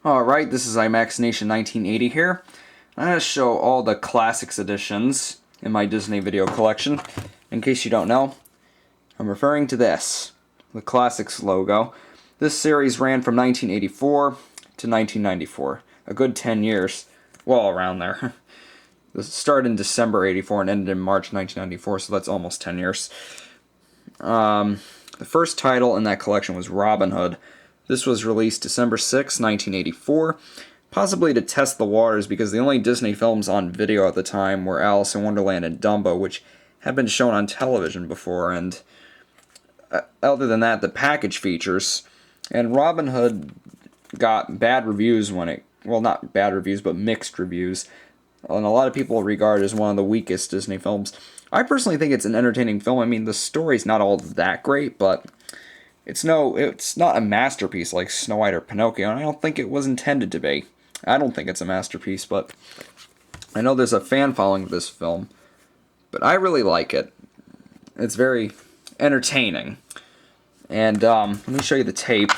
Alright, this is IMAX Nation 1980 here. I'm going to show all the Classics editions in my Disney video collection. In case you don't know, I'm referring to this, the Classics logo. This series ran from 1984 to 1994, a good 10 years, well around there. This started in December 84 and ended in March 1994, so that's almost 10 years. The first title in that collection was Robin Hood. This was released December 6, 1984, possibly to test the waters because the only Disney films on video at the time were Alice in Wonderland and Dumbo, which had been shown on television before, and other than that, the package features. And Robin Hood got bad reviews when it, well, not bad reviews, but mixed reviews, and a lot of people regard it as one of the weakest Disney films. I personally think it's an entertaining film. I mean, the story's not all that great, but it's not a masterpiece like Snow White or Pinocchio, and I don't think it was intended to be. I don't think it's a masterpiece, but I know there's a fan following of this film, but I really like it. It's very entertaining. And let me show you the tape.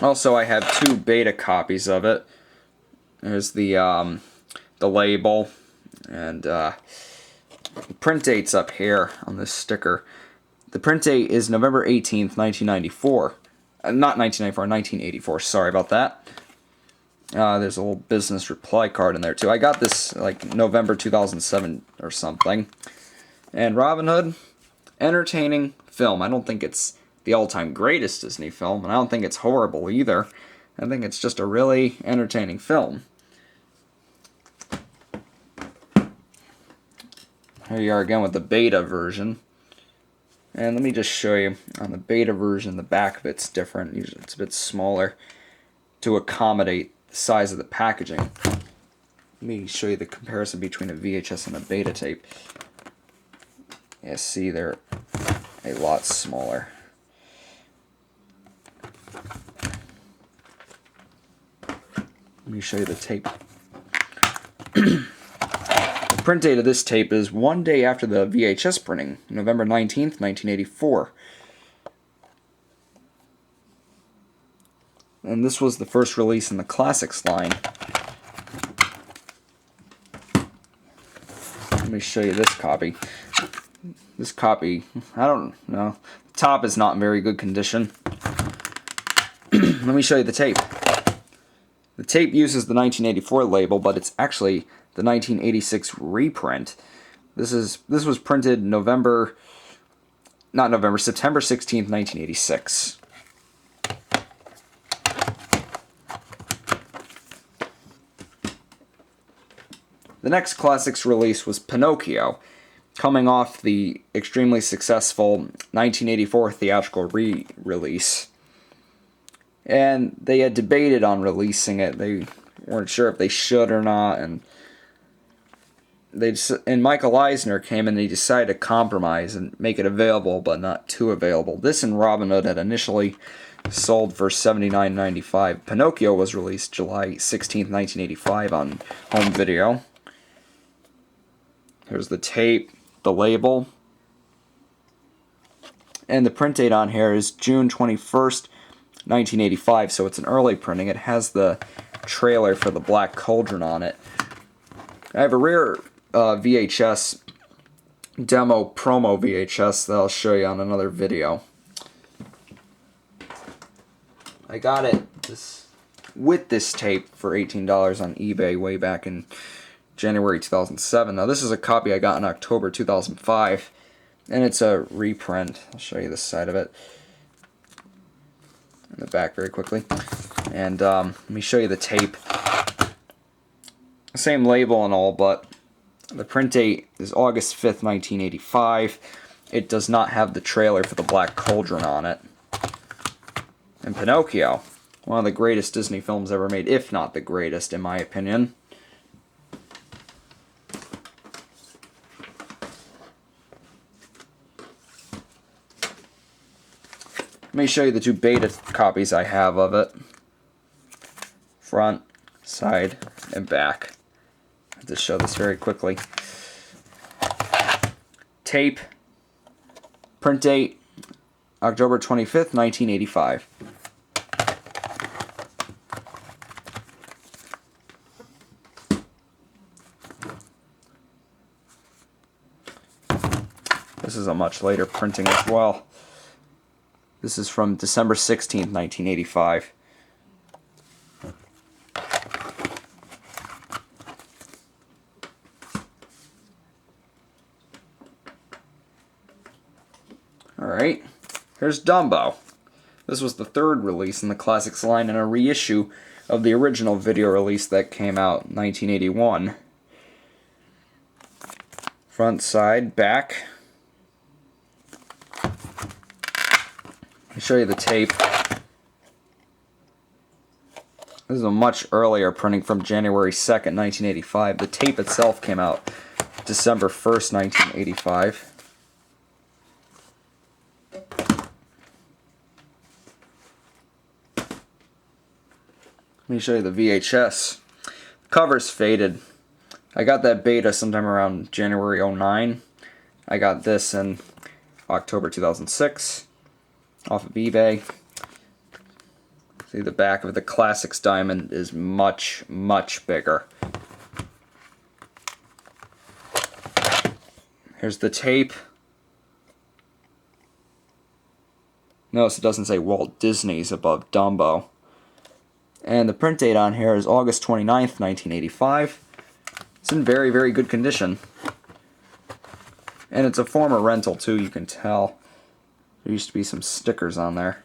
Also, I have 2 beta copies of it. There's the label, and print date's up here on this sticker. The print date is November 18th, 1994. Not 1994, 1984. Sorry about that. There's a little business reply card in there, too. I got this, like, November 2007 or something. And Robin Hood, entertaining film. I don't think it's the all-time greatest Disney film, and I don't think it's horrible either. I think it's just a really entertaining film. Here you are again with the beta version. And let me just show you, on the beta version, the back of it's different. Usually it's a bit smaller to accommodate the size of the packaging. Let me show you the comparison between a VHS and a beta tape. Yeah, see, they're a lot smaller. Let me show you the tape. The print date of this tape is one day after the VHS printing, November 19th, 1984. And this was the first release in the Classics line. Let me show you this copy. This copy, I don't know. The top is not in very good condition. Let me show you the tape. The tape uses the 1984 label, but it's actually the 1986 reprint. This was printed September 16th, 1986. The next Classics release was Pinocchio, coming off the extremely successful 1984 theatrical re-release. And they had debated on releasing it. They weren't sure if they should or not, and Michael Eisner came and he decided to compromise and make it available, but not too available. This and Robin Hood had initially sold for $79.95. Pinocchio was released July 16th, 1985 on home video. Here's the tape, the label, and the print date on here is June 21st, 1985, so it's an early printing. It has the trailer for the Black Cauldron on it. I have a rare VHS demo promo VHS that I'll show you on another video. I got it with this tape for $18 on eBay way back in January 2007. Now this is a copy I got in October 2005, and it's a reprint. I'll show you this side of it in the back very quickly. And let me show you the tape. Same label and all, but the print date is August 5th, 1985. It does not have the trailer for the Black Cauldron on it. And Pinocchio, one of the greatest Disney films ever made, if not the greatest, in my opinion. Let me show you the 2 beta copies I have of it. Front, side, and back. I'll just show this very quickly. Tape, print date, October 25th, 1985. This is a much later printing as well. This is from December 16th, 1985. Alright, here's Dumbo. This was the third release in the Classics line and a reissue of the original video release that came out in 1981. Front, side, back. I'll show you the tape. This is a much earlier printing from January 2nd, 1985. The tape itself came out December 1st, 1985. Let me show you the VHS. The cover's faded. I got that beta sometime around January 09. I got this in October 2006 off of eBay. See, the back of the Classics diamond is much, much bigger. Here's the tape. Notice it doesn't say Walt Disney's above Dumbo. And the print date on here is August 29th, 1985. It's in very, very good condition. And it's a former rental too, you can tell. There used to be some stickers on there.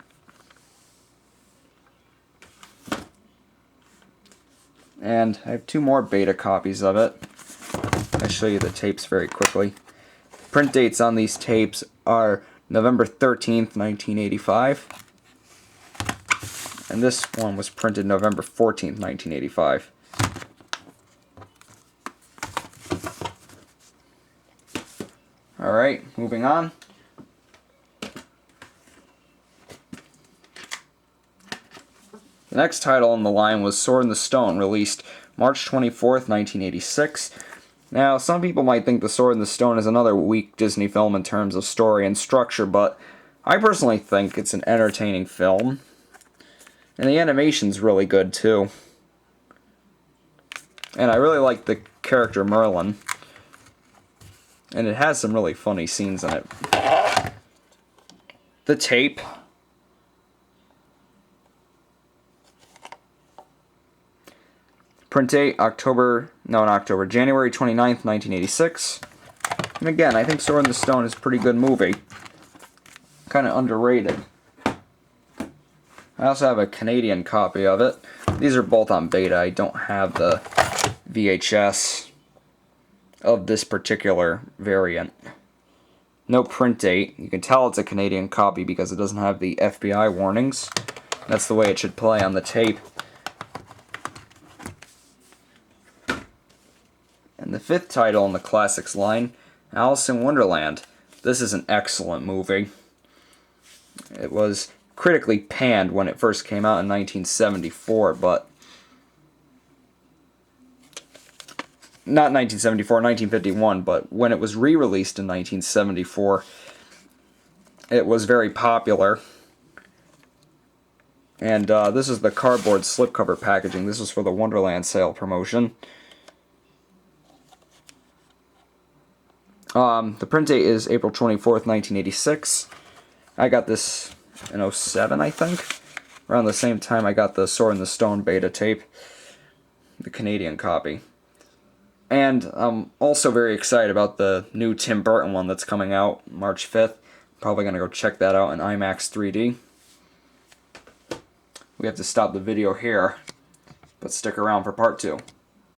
And I have two more beta copies of it. I'll show you the tapes very quickly. Print dates on these tapes are November 13th, 1985. And this one was printed November 14th, 1985. Alright, moving on. The next title on the line was Sword in the Stone, released March 24th, 1986. Now, some people might think The Sword in the Stone is another weak Disney film in terms of story and structure, but I personally think it's an entertaining film. And the animation's really good, too. And I really like the character Merlin. And it has some really funny scenes in it. The tape. Print date, January 29th, 1986. And again, I think Sword in the Stone is a pretty good movie. Kind of underrated. I also have a Canadian copy of it. These are both on beta. I don't have the VHS of this particular variant. No print date. You can tell it's a Canadian copy because it doesn't have the FBI warnings. That's the way it should play on the tape. And the fifth title in the Classics line, Alice in Wonderland. This is an excellent movie. It was critically panned when it first came out in 1974, but not 1974, 1951, but when it was re-released in 1974, it was very popular. And this is the cardboard slipcover packaging. This was for the Wonderland sale promotion. The print date is April 24th, 1986. I got this in 07, I think. Around the same time I got the Sword in the Stone beta tape. The Canadian copy. And I'm also very excited about the new Tim Burton one that's coming out March 5th. Probably going to go check that out in IMAX 3D. We have to stop the video here, but stick around for part 2.